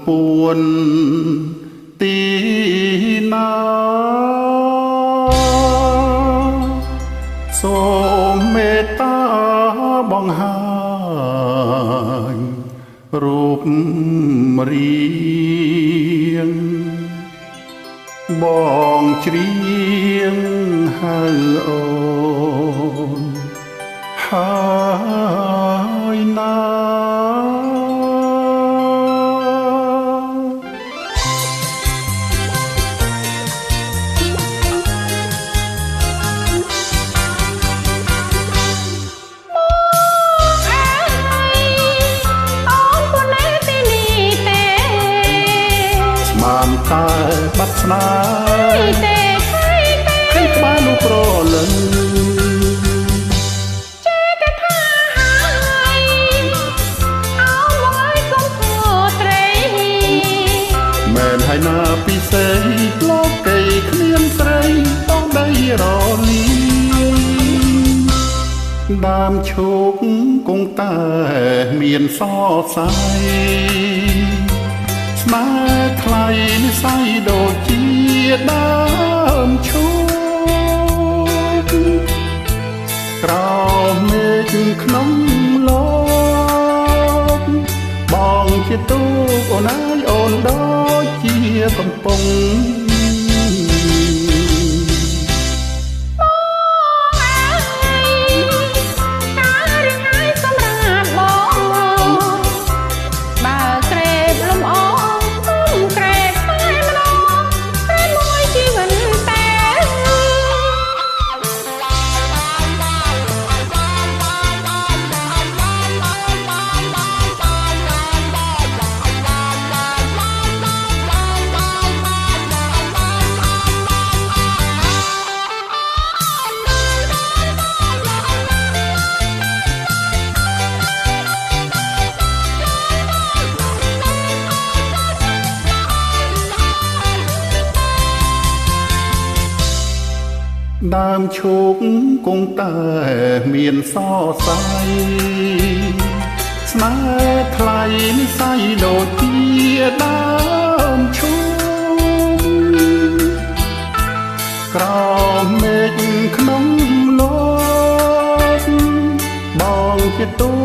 ពួនទីណាសូមមេត្តាបង្ហាញរូបរាងបងច្រៀងហៅអូនហើយណាបានតែបាត់ស្នាទេឃើញក្បាលនោះប្រលឹងចេះតែថាហើយអោមកឲ្យកុំខកត្រីមែនហើយណាពិសេសលោកកៃគ្មានស្រីต้องដីរលីដើមឈូកគង់តែមានសរសៃស្នេហ៍ថ្លៃនិស័យដូចជាដើមឈូកក្រោមមេឃក្នុងលោកបងជាទូកអូនអើយអូនដូចជាកំពុងដើមឈូកគង់តែមានសរសៃស្នេហ៍ថ្លៃនិស័យដូចជាដើមឈូកក្រោមមេឃក្នុងលោកបងជាទូ